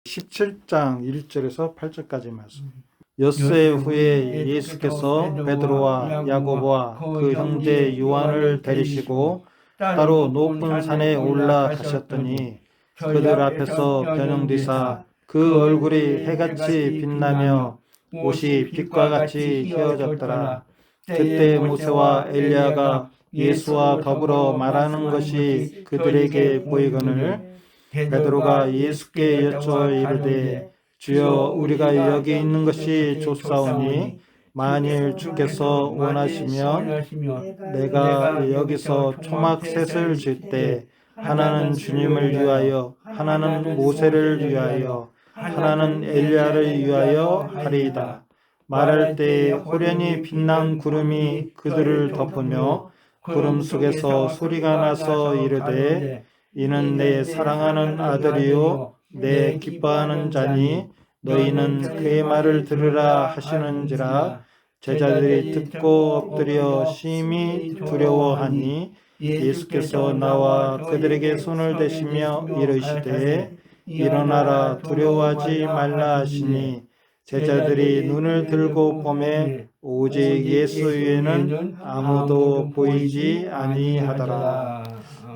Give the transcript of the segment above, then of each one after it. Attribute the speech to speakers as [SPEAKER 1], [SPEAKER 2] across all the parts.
[SPEAKER 1] 17장 1절에서 8절까지 말씀. 엿새 후에 예수께서 베드로와 야고보와 그 형제 요한을 데리시고 따로 높은 산에 올라가셨더니 그들 앞에서 변형되사 그 얼굴이 해같이 빛나며 옷이 빛과 같이 휘어졌더라. 그때 모세와 엘리야가 예수와 더불어 말하는 것이 그들에게 보이거늘 베드로가 예수께 여쭈어 이르되 주여 우리가 여기 있는 것이 좋사오니 만일 주께서 원하시면 내가 여기서 초막셋을 질 때 하나는 주님을 위하여 하나는 모세를 위하여 하나는 엘리야를 위하여 하리이다. 말할 때에 호련히 빛난 구름이 그들을 덮으며 구름 속에서 소리가 나서 이르되 이는 내 사랑하는 아들이요 내 기뻐하는 자니 너희는 그의 말을 들으라 하시는지라. 제자들이 듣고 엎드려 심히 두려워하니 예수께서 나와 그들에게 손을 대시며 이르시되 일어나라 두려워하지 말라 하시니 제자들이 눈을 들고 보매 오직 예수 외에는 아무도 보이지 아니하더라.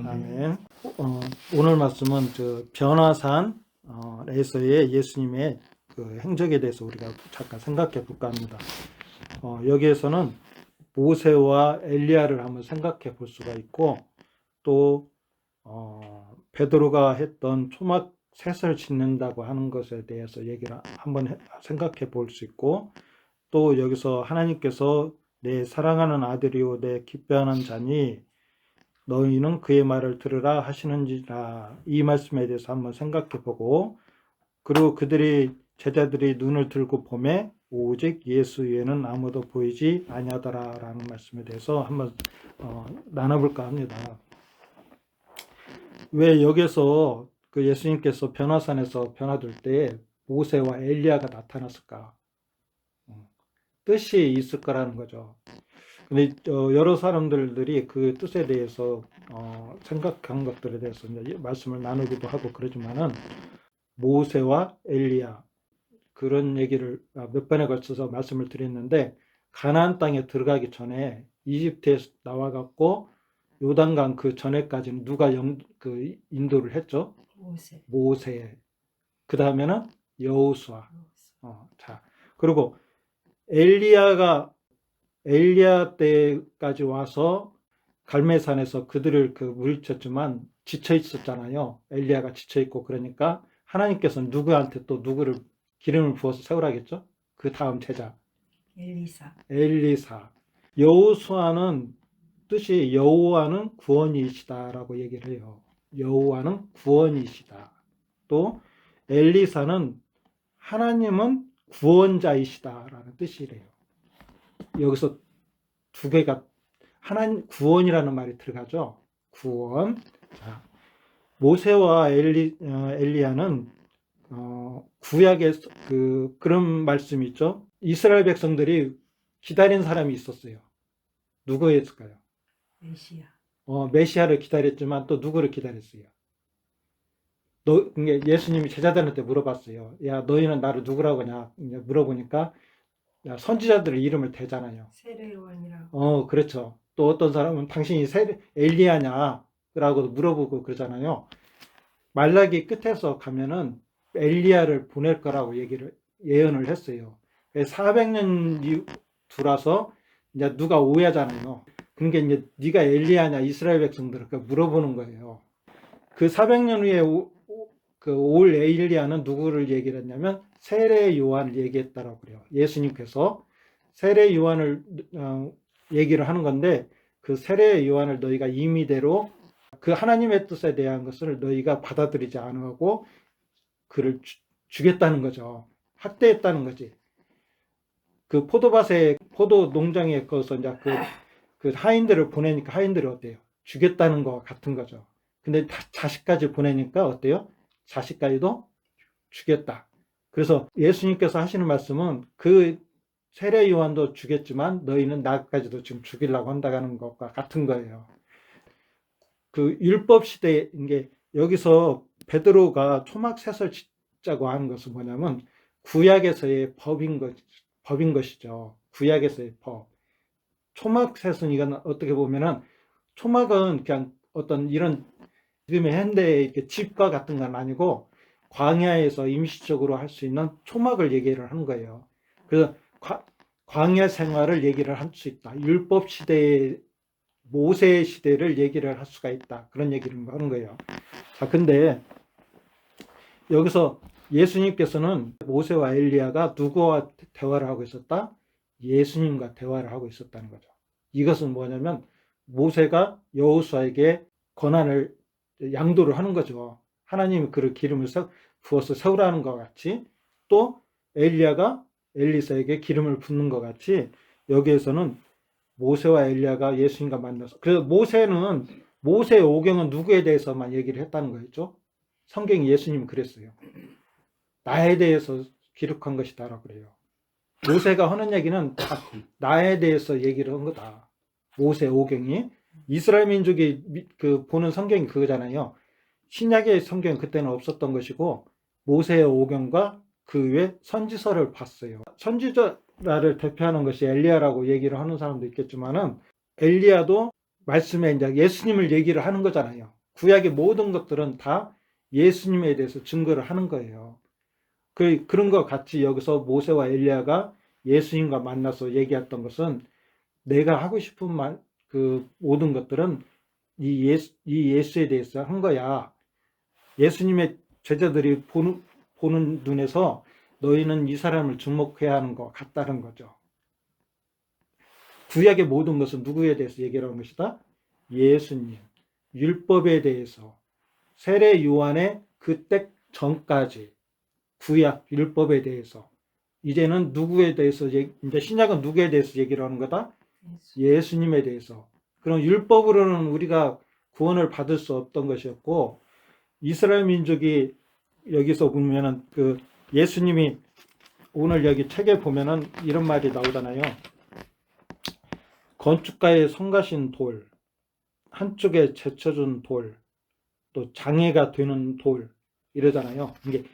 [SPEAKER 1] 아멘. 오늘 말씀은 변화산에서의 예수님의 그 행적에 대해서 우리가 잠깐 생각해 볼까 합니다. 여기에서는 모세와 엘리야를 한번 생각해 볼 수가 있고 또 베드로가 했던 초막 셋을 짓는다고 하는 것에 대해서 얘기를 한번 생각해 볼 수 있고 또 여기서 하나님께서 내 사랑하는 아들이요 내 기뻐하는 자니 너희는 그의 말을 들으라 하시는지라 이 말씀에 대해서 한번 생각해 보고 그리고 제자들이 눈을 들고 보매 오직 예수 외에는 아무도 보이지 아니하더라 라는 말씀에 대해서 한번 나눠볼까 합니다. 왜 여기서 그 예수님께서 변화산에서 변화될 때 모세와 엘리야가 나타났을까? 뜻이 있을 거라는 거죠. 근데 여러 사람들이 그 뜻에 대해서 생각한 것들에 대해서 이제 말씀을 나누기도 하고 그러지만은 모세와 엘리야 그런 얘기를 몇 번에 걸쳐서 말씀을 드렸는데 가나안 땅에 들어가기 전에 이집트에서 나와갖고 요단강 그 전에까지는 누가 그 인도를 했죠? 모세. 그 다음에는 여호수아. 자 그리고 엘리야 때까지 와서 갈멜산에서 그들을 물리쳤지만 지쳐 있었잖아요. 엘리야가 지쳐 있고 그러니까 하나님께서는 누구한테 또 누구를 기름을 부어서 세우라겠죠? 그 다음 제자 엘리사. 여호수아는 뜻이 여호와는 구원이시다라고 얘기를 해요. 여호와는 구원이시다. 또 엘리사는 하나님은 구원자이시다라는 뜻이래요. 여기서 두 개가 하나님 구원이라는 말이 들어가죠. 구원. 자, 모세와 엘리야는 구약에 그런 말씀이 있죠. 이스라엘 백성들이 기다린 사람이 있었어요. 누구였을까요?
[SPEAKER 2] 메시아.
[SPEAKER 1] 메시아를 기다렸지만 또 누구를 기다렸어요? 예수님이 제자들한테 물어봤어요. 야, 너희는 나를 누구라고 하냐? 물어보니까 야, 선지자들의 이름을 대잖아요.
[SPEAKER 2] 세례요한이라고.
[SPEAKER 1] 그렇죠. 또 어떤 사람은 당신이 엘리야냐? 라고 물어보고 그러잖아요. 말라기 끝에서 가면은 엘리야를 보낼 거라고 예언을 했어요. 400년 두라서 이제 누가 오해하잖아요. 그러니까 이제 네가 엘리야냐 이스라엘 백성들을 물어보는 거예요. 그 400년 후에 올 엘리야는 누구를 얘기를 했냐면 세례 요한을 얘기했다라고 그래요. 예수님께서 세례 요한을 얘기를 하는 건데 그 세례 요한을 너희가 임의대로 그 하나님의 뜻에 대한 것을 너희가 받아들이지 않고 그를 죽였다는 거죠. 학대했다는 거지. 그 포도 농장에 거기서 이제 그 하인들을 보내니까 하인들이 어때요? 죽였다는 거 같은 거죠. 근데 자식까지 보내니까 어때요? 자식까지도 죽였다. 그래서 예수님께서 하시는 말씀은 그 세례 요한도 죽였지만 너희는 나까지도 지금 죽이려고 한다는 것과 같은 거예요. 그 율법 시대에 이게 여기서 베드로가 초막셋을 초막자고 하는 것은 뭐냐면 구약에서의 법인 것이죠. 구약에서의 법. 초막셋은 이건 어떻게 보면은 초막은 그냥 어떤 이런 지금의 현대의 이렇게 집과 같은 건 아니고 광야에서 임시적으로 할 수 있는 초막을 얘기를 하는 거예요. 그래서 광야 생활을 얘기를 할 수 있다. 율법 시대의 모세 시대를 얘기를 할 수가 있다. 그런 얘기를 하는 거예요. 자, 근데 여기서 예수님께서는 모세와 엘리야가 누구와 대화를 하고 있었다? 예수님과 대화를 하고 있었다는 거죠. 이것은 뭐냐면 모세가 여호수아에게 권한을 양도를 하는 거죠. 하나님이 그를 기름을 부어서 세우라는 것 같이 또 엘리야가 엘리사에게 기름을 붓는 것 같이 여기에서는 모세와 엘리야가 예수님과 만나서 그래서 모세의 오경은 누구에 대해서만 얘기를 했다는 거였죠. 성경이 예수님은 그랬어요. 나에 대해서 기록한 것이다라고 그래요. 모세가 하는 얘기는 다 나에 대해서 얘기를 한 거다. 모세 오경이 이스라엘 민족이 보는 성경이 그거잖아요. 신약의 성경은 그때는 없었던 것이고 모세의 오경과 그 외 선지서를 봤어요. 선지자를 대표하는 것이 엘리야라고 얘기를 하는 사람도 있겠지만은 엘리야도 말씀에 이제 예수님을 얘기를 하는 거잖아요. 구약의 모든 것들은 다 예수님에 대해서 증거를 하는 거예요. 그런 것 같이 여기서 모세와 엘리야가 예수님과 만나서 얘기했던 것은 내가 하고 싶은 말, 그 모든 것들은 이 예수에 대해서 한 거야. 예수님의 제자들이 보는 눈에서 너희는 이 사람을 주목해야 하는 것 같다는 거죠. 구약의 모든 것은 누구에 대해서 얘기를 하는 것이다? 예수님. 율법에 대해서 세례 요한의 그때 전까지 구약 율법에 대해서 이제는 누구에 대해서 이제 신약은 누구에 대해서 얘기를 하는 거다? 예수님에 대해서. 그럼 율법으로는 우리가 구원을 받을 수 없던 것이었고 이스라엘 민족이 여기서 보면은 그 예수님이 오늘 여기 책에 보면은 이런 말이 나오잖아요. 건축가의 성가신 돌, 한쪽에 제쳐준 돌, 또 장애가 되는 돌 이러잖아요. 이게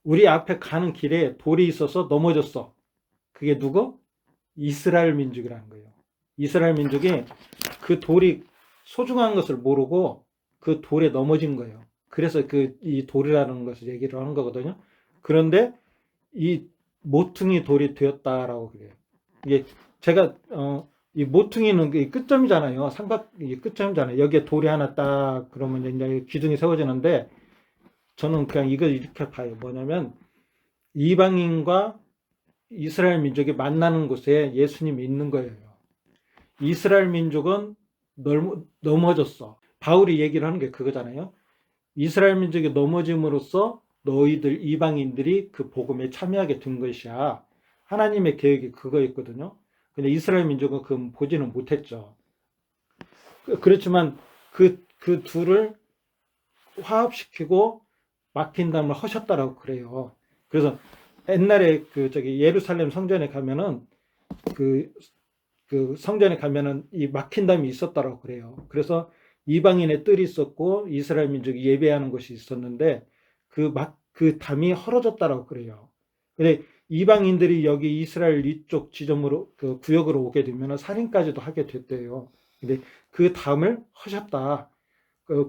[SPEAKER 1] 우리 앞에 가는 길에 돌이 있어서 넘어졌어. 그게 누구? 이스라엘 민족이라는 거예요. 이스라엘 민족이 그 돌이 소중한 것을 모르고 그 돌에 넘어진 거예요. 그래서 이 돌이라는 것을 얘기를 하는 거거든요. 그런데 이 모퉁이 돌이 되었다라고 그래요. 이게 제가 이 모퉁이는 끝점이잖아요. 삼각이 끝점이잖아요. 여기에 돌이 하나 딱 그러면 이제 기둥이 세워지는데 저는 그냥 이걸 이렇게 봐요. 뭐냐면 이방인과 이스라엘 민족이 만나는 곳에 예수님이 있는 거예요. 이스라엘 민족은 넘어졌어. 바울이 얘기를 하는 게 그거잖아요. 이스라엘 민족이 넘어짐으로써 너희들 이방인들이 그 복음에 참여하게 된 것이야. 하나님의 계획이 그거였거든요. 근데 이스라엘 민족은 그 보지는 못했죠. 그렇지만 그 둘을 화합시키고 막힌 다음에 하셨다라고 그래요. 그래서 옛날에 예루살렘 성전에 가면은 그 성전에 가면은 이 막힌 담이 있었다라고 그래요. 그래서 이방인의 뜰이 있었고 이스라엘 민족이 예배하는 곳이 있었는데 그 담이 헐어졌다라고 그래요. 근데 이방인들이 여기 이스라엘 이쪽 지점으로 그 구역으로 오게 되면 살인까지도 하게 됐대요. 근데 그 담을 하셨다.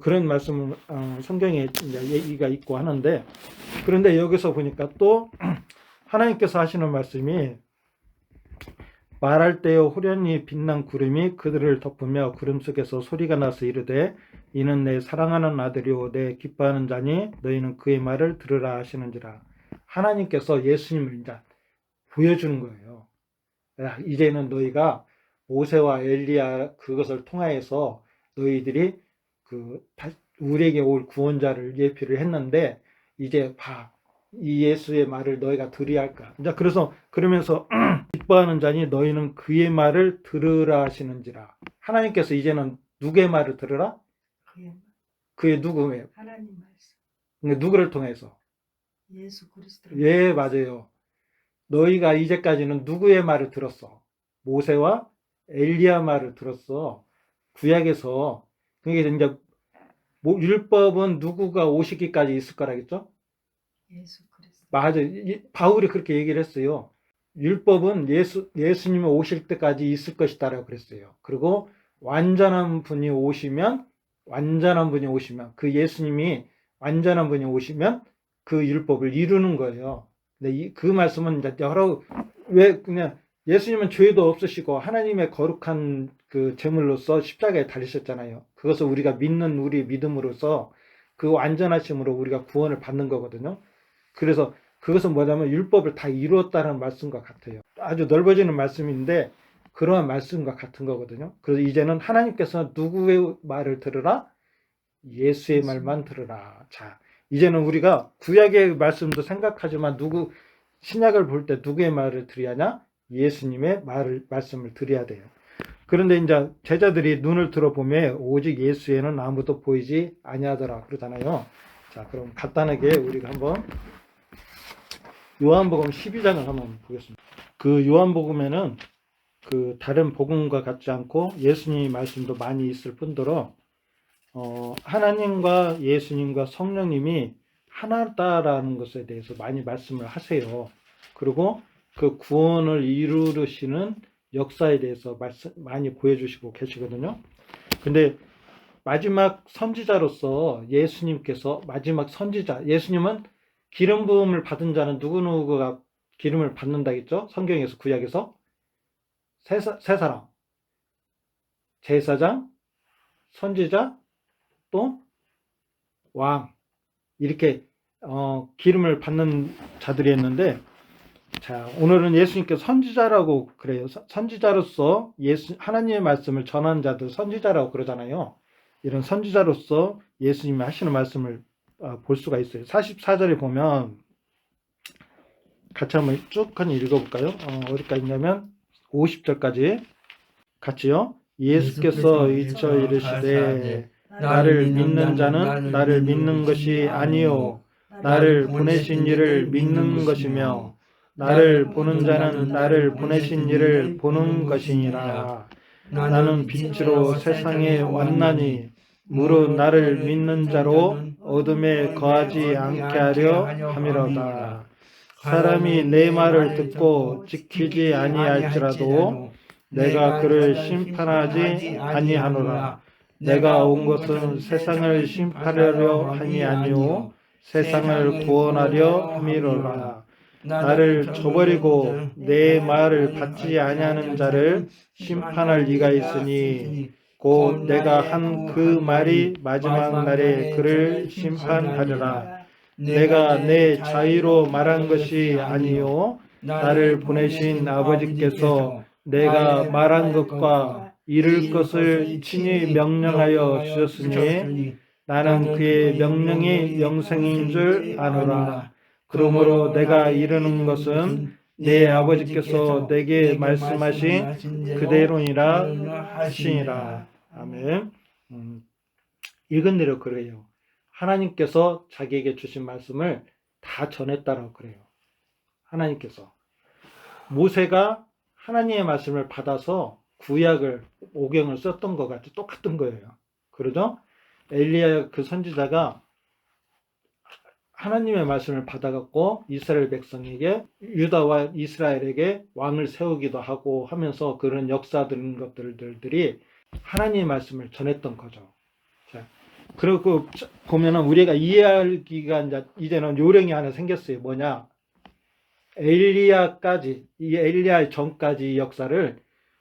[SPEAKER 1] 그런 말씀을 성경에 얘기가 있고 하는데 그런데 여기서 보니까 또 하나님께서 하시는 말씀이 말할 때에 호련히 빛난 구름이 그들을 덮으며 구름 속에서 소리가 나서 이르되 이는 내 사랑하는 아들이요 내 기뻐하는 자니 너희는 그의 말을 들으라 하시는지라. 하나님께서 예수님을 이제 보여주는 거예요. 이제는 너희가 모세와 엘리야 그것을 통하여서 너희들이 우리에게 올 구원자를 예표를 했는데 이제 이 예수의 말을 너희가 들어야 할까. 이제 그러면서 기뻐하는 자니 너희는 그의 말을 들으라 하시는지라. 하나님께서 이제는 누구의 말을 들으라? 그의 누구예요?
[SPEAKER 2] 하나님 말씀.
[SPEAKER 1] 누구를 통해서?
[SPEAKER 2] 예수 그리스도.
[SPEAKER 1] 예, 맞아요. 너희가 이제까지는 누구의 말을 들었어? 모세와 엘리야 말을 들었어. 구약에서. 그게 이제 율법은 누구가 오시기까지 있을 거라겠죠?
[SPEAKER 2] 예수 그리스도.
[SPEAKER 1] 맞아. 바울이 그렇게 얘기를 했어요. 율법은 예수님이 오실 때까지 있을 것이다라고 그랬어요. 그리고 완전한 분이 오시면 그 예수님이 완전한 분이 오시면 그 율법을 이루는 거예요. 근데 그 말씀은 이제 왜 그냥 예수님은 죄도 없으시고 하나님의 거룩한 그 제물로서 십자가에 달리셨잖아요. 그것을 우리가 믿는 우리 믿음으로써 그 완전하심으로 우리가 구원을 받는 거거든요. 그래서 그것은 뭐냐면 율법을 다 이루었다는 말씀과 같아요. 아주 넓어지는 말씀인데 그러한 말씀과 같은 거거든요. 그래서 이제는 하나님께서 누구의 말을 들으라? 예수의 말만 들으라. 자, 이제는 우리가 구약의 말씀도 생각하지만 신약을 볼 때 누구의 말을 들어야 하냐? 예수님의 말씀을 들어야 돼요. 그런데 이제 제자들이 눈을 들어보면 오직 예수에는 아무도 보이지 아니하더라 그러잖아요. 자, 그럼 간단하게 우리가 한번 요한복음 12장을 한번 보겠습니다. 그 요한복음에는 그 다른 복음과 같지 않고 예수님의 말씀도 많이 있을 뿐더러 하나님과 예수님과 성령님이 하나다라는 것에 대해서 많이 말씀을 하세요. 그리고 그 구원을 이루시는 역사에 대해서 많이 보여주시고 계시거든요. 근데 마지막 선지자로서 예수님께서 마지막 선지자, 예수님은 기름 부음을 받은 자는 누구누구가 기름을 받는다 했죠? 성경에서 구약에서 세 사람, 제사장, 선지자, 또 왕, 이렇게 기름을 받는 자들이었는데, 자, 오늘은 예수님께서 선지자라고 그래요. 선지자로서 하나님의 말씀을 전하는 자들 선지자라고 그러잖아요. 이런 선지자로서 예수님이 하시는 말씀을 볼 수가 있어요. 44절에 보면 같이 한번 쭉 읽어볼까요? 어디까지 있냐면 50절까지 같이요. 예수께서 일처 이르시되 나를 믿는 자는 나를 믿는 것이 아니요 나를 보내신 이를 믿는 것이며 나를 보는 자는 나를 보내신 이를 보는 것이니라. 나는 빛으로 세상에 왔나니 무릇 나를 믿는 자로 어둠에 거하지 않게 하려 함이로다. 사람이 내 말을 듣고 지키지 아니할지라도 내가 그를 심판하지 아니하노라. 내가 온 것은 세상을 심판하려 함이 아니요 세상을 구원하려 함이로라. 나를 저버리고 내 말을 받지 아니하는 자를 심판할 이가 있으니 곧 내가 한 그 말이 마지막 날에 그를 심판하리라. 내가 내 자의로 말한 것이 아니요 나를 보내신 아버지께서 내가 말한 것과 이룰 것을 친히 명령하여 주셨으니 나는 그의 명령이 영생인 줄 아노라. 그러므로 내가 이르는 것은 내 아버지께서 내게 말씀하신 그대로니라 하시니라. 아멘. 읽은 대로 그래요. 하나님께서 자기에게 주신 말씀을 다 전했다라고 그래요. 하나님께서. 모세가 하나님의 말씀을 받아서 구약을, 오경을 썼던 것 같이 똑같은 거예요. 그러죠? 엘리야 그 선지자가 하나님의 말씀을 받아갖고 이스라엘 백성에게, 유다와 이스라엘에게 왕을 세우기도 하고 하면서 그런 역사들인 것들이 하나님의 말씀을 전했던 거죠. 자, 그리고 보면은 우리가 이해하기가 이제는 요령이 하나 생겼어요. 뭐냐? 이 엘리야 전까지 역사를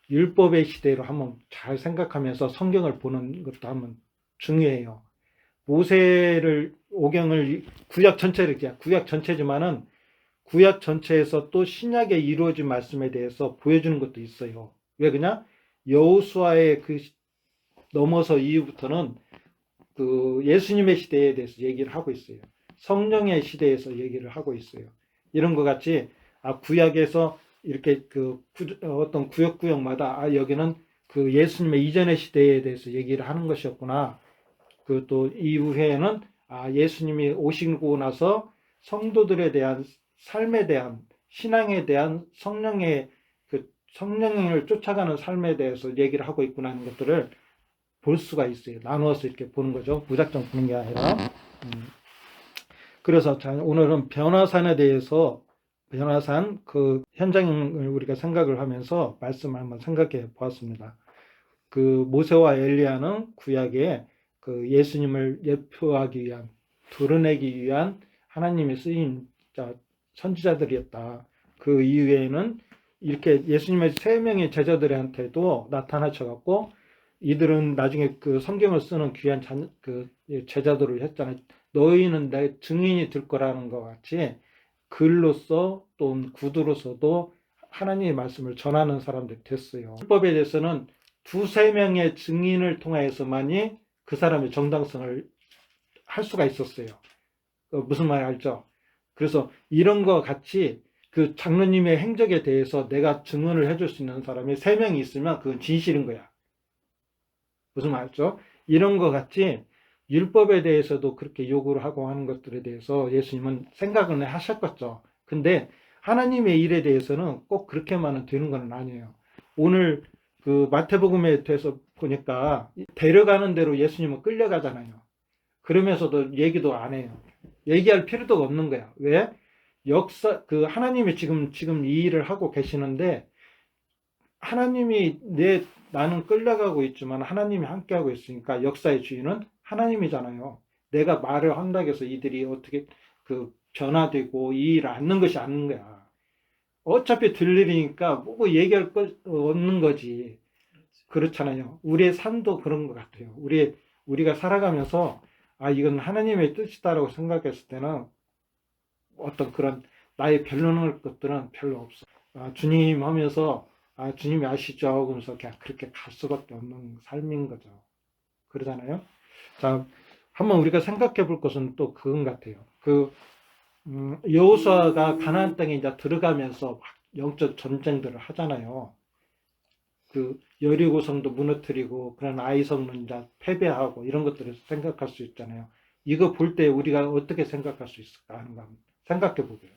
[SPEAKER 1] 율법의 시대로 한번 잘 생각하면서 성경을 보는 것도 한번 중요해요. 모세를 오경을 구약 전체지만은 구약 전체에서 또 신약에 이루어진 말씀에 대해서 보여주는 것도 있어요. 왜 그냥 여호수아의 넘어서 이후부터는 그 예수님의 시대에 대해서 얘기를 하고 있어요. 성령의 시대에서 얘기를 하고 있어요. 이런 것 같이 구약에서 이렇게 어떤 구역마다 여기는 그 예수님의 이전의 시대에 대해서 얘기를 하는 것이었구나. 또 이후에는 예수님이 오시고 나서 성도들에 대한 삶에 대한 신앙에 대한 성령을 쫓아가는 삶에 대해서 얘기를 하고 있구나 하는 것들을 볼 수가 있어요. 나누어서 이렇게 보는 거죠. 무작정 보는 게 아니라. 그래서 오늘은 변화산에 대해서 변화산 그 현장을 우리가 생각을 하면서 말씀을 한번 생각해 보았습니다. 그 모세와 엘리야는 구약에 그 예수님을 예표하기 위한, 드러내기 위한 하나님의 쓰인 선지자들이었다. 그 이후에는 이렇게 예수님의 세 명의 제자들한테도 나타나셔갖고 이들은 나중에 그 성경을 쓰는 귀한 제자들을 했잖아요. 너희는 내 증인이 될 거라는 것 같이 글로서 또 구두로서도 하나님의 말씀을 전하는 사람들이 됐어요. 율법에 대해서는 두세 명의 증인을 통해서만이 그 사람의 정당성을 할 수가 있었어요. 무슨 말 알죠? 그래서 이런 거 같이 그 장로님의 행적에 대해서 내가 증언을 해줄 수 있는 사람이 세 명이 있으면 그건 진실인 거야. 무슨 말 알죠? 이런 거 같이 율법에 대해서도 그렇게 요구를 하고 하는 것들에 대해서 예수님은 생각은 하셨겠죠. 근데 하나님의 일에 대해서는 꼭 그렇게만은 되는 건 아니에요. 오늘 그 마태복음에 대해서 보니까 데려가는 대로 예수님은 끌려가잖아요. 그러면서도 얘기도 안 해요. 얘기할 필요도 없는 거야. 왜? 그 하나님이 지금 이 일을 하고 계시는데 하나님이 나는 끌려가고 있지만 하나님이 함께하고 있으니까 역사의 주인은 하나님이잖아요. 내가 말을 한다고 해서 이들이 어떻게 그 변화되고 이 일을 않는 것이 아닌 거야. 어차피 들리니까 뭐 얘기할 거 없는 거지. 그렇잖아요. 우리의 삶도 그런 것 같아요. 우리가 살아가면서 이건 하나님의 뜻이다라고 생각했을 때는 어떤 그런 나의 변론할 것들은 별로 없어. 주님 하면서 주님이 아시죠? 그러면서 그냥 그렇게 갈 수밖에 없는 삶인 거죠. 그러잖아요. 자, 한번 우리가 생각해 볼 것은 또 그건 같아요. 여호수아가 가나안 땅에 이제 들어가면서 막 영적 전쟁들을 하잖아요. 그 여리고성도 무너뜨리고 그런 아이성은 이제 패배하고 이런 것들을 생각할 수 있잖아요. 이거 볼 때 우리가 어떻게 생각할 수 있을까 하는 거 한번 생각해 보게요.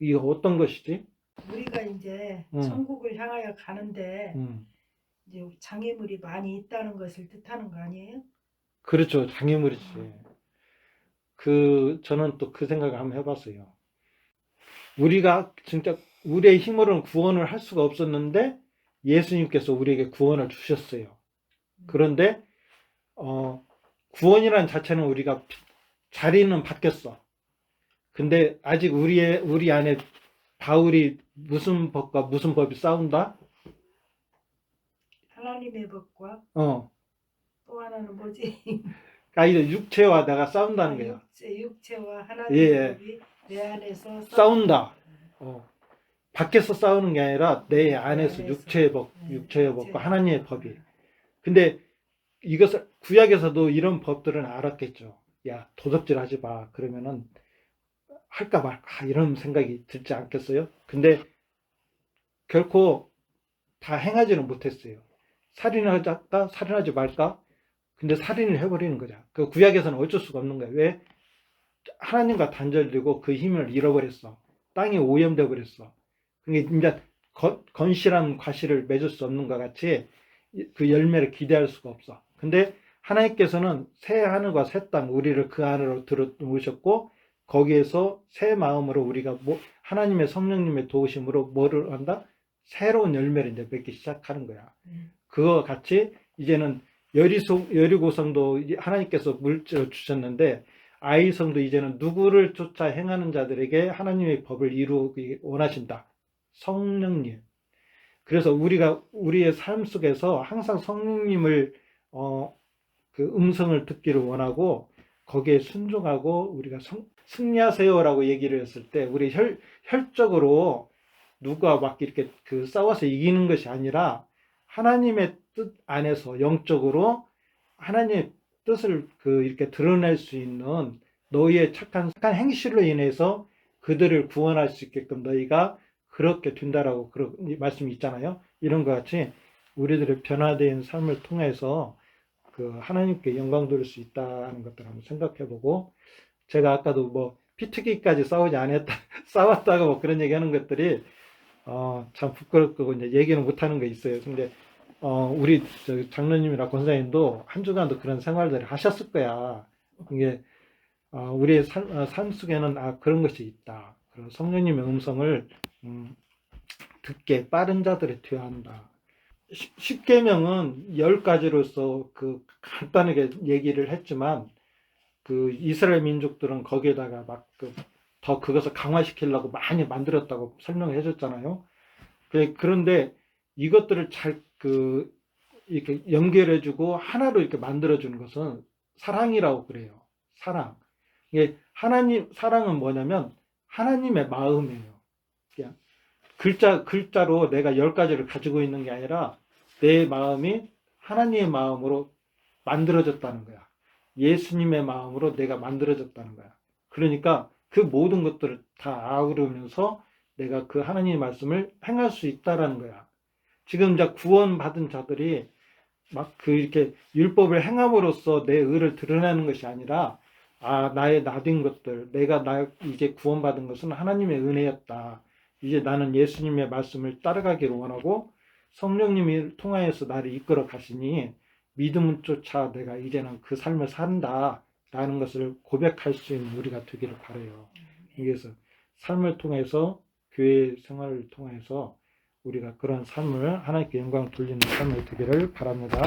[SPEAKER 1] 이게 어떤 것이지?
[SPEAKER 2] 우리가 이제
[SPEAKER 1] 음.
[SPEAKER 2] 천국을 향하여 가는데
[SPEAKER 1] 음.
[SPEAKER 2] 이제 장애물이 많이 있다는 것을 뜻하는 거 아니에요?
[SPEAKER 1] 그렇죠. 장애물이지. 저는 또 그 생각을 한번 해봤어요. 우리가 진짜 우리의 힘으로는 구원을 할 수가 없었는데 예수님께서 우리에게 구원을 주셨어요. 그런데 구원이라는 자체는 우리가 자리는 바뀌었어. 근데 아직 우리 안에 바울이 무슨 법과 무슨 법이 싸운다?
[SPEAKER 2] 하나님의 법과
[SPEAKER 1] 어.
[SPEAKER 2] 또 하나는 뭐지?
[SPEAKER 1] 이제 육체와 내가 싸운다는 거야.
[SPEAKER 2] 육체와 하나님의
[SPEAKER 1] 예.
[SPEAKER 2] 법이 내 안에서
[SPEAKER 1] 싸운다. 밖에서 싸우는 게 아니라 내 안에서
[SPEAKER 2] 안에서.
[SPEAKER 1] 육체의 법과
[SPEAKER 2] 육체의
[SPEAKER 1] 하나님의
[SPEAKER 2] 법.
[SPEAKER 1] 법이. 근데 이것을 구약에서도 이런 법들은 알았겠죠. 야, 도적질 하지 마. 그러면은 할까 말까 이런 생각이 들지 않겠어요? 근데 결코 다 행하지는 못했어요. 살인을 할까? 살인하지 말까? 근데 살인을 해버리는 거죠. 그 구약에서는 어쩔 수가 없는 거예요. 왜? 하나님과 단절되고 그 힘을 잃어버렸어. 땅이 오염돼 버렸어. 그러니까 이제 건실한 과실을 맺을 수 없는 것 같이 그 열매를 기대할 수가 없어. 근데 하나님께서는 새 하늘과 새 땅, 우리를 그 안으로 들어 놓으셨고 거기에서 새 마음으로 우리가 하나님의 성령님의 도우심으로 뭐를 한다? 새로운 열매를 이제 맺기 시작하는 거야. 그거 같이 이제는 여리고성도 하나님께서 물질을 주셨는데 아이성도 이제는 누구를 쫓아 행하는 자들에게 하나님의 법을 이루기 원하신다. 성령님. 그래서 우리가 우리의 삶 속에서 항상 성령님을 그 음성을 듣기를 원하고 거기에 순종하고 우리가 승리하세요라고 얘기를 했을 때 우리 혈적으로 누가 막 이렇게 싸워서 이기는 것이 아니라 하나님의 뜻 안에서 영적으로 하나님의 뜻을 이렇게 드러낼 수 있는 너희의 착한 행실로 인해서 그들을 구원할 수 있게끔 너희가 그렇게 된다라고 그런 말씀이 있잖아요. 이런 것 같이 우리들의 변화된 삶을 통해서 하나님께 영광 돌릴 수 있다는 것들을 한번 생각해보고 제가 아까도 피투기까지 싸우지 않았다 싸웠다고 그런 얘기하는 것들이 참 부끄럽고 이제 얘기는 못하는 거 있어요. 근데 우리 장로님이나 권사님도 한 주간도 그런 생활들을 하셨을 거야. 이게 우리의 삶 속에는 그런 것이 있다. 그리고 성령님의 음성을 듣게 빠른 자들이 되어야 한다. 십계명은 10가지로서 그 간단하게 얘기를 했지만 그 이스라엘 민족들은 거기에다가 막 더 그것을 강화시키려고 많이 만들었다고 설명을 해줬잖아요. 그런데 이것들을 잘 이렇게 연결해주고 하나로 이렇게 만들어주는 것은 사랑이라고 그래요. 사랑. 이게 사랑은 뭐냐면 하나님의 마음이에요. 그냥 글자로 내가 10가지를 가지고 있는 게 아니라 내 마음이 하나님의 마음으로 만들어졌다는 거야. 예수님의 마음으로 내가 만들어졌다는 거야. 그러니까 그 모든 것들을 다 아우르면서 내가 그 하나님의 말씀을 행할 수 있다라는 거야. 지금 이제 구원받은 자들이 막 이렇게 율법을 행함으로써 내 의를 드러내는 것이 아니라 나의 나된 것들, 이제 구원받은 것은 하나님의 은혜였다. 이제 나는 예수님의 말씀을 따라가기를 원하고 성령님이 통하여서 나를 이끌어 가시니 믿음을 쫓아 내가 이제는 그 삶을 산다. 라는 것을 고백할 수 있는 우리가 되기를 바라요. 그래서 삶을 통해서 교회 생활을 통해서 우리가 그런 삶을 하나님께 영광을 돌리는 삶을 되기를 바랍니다.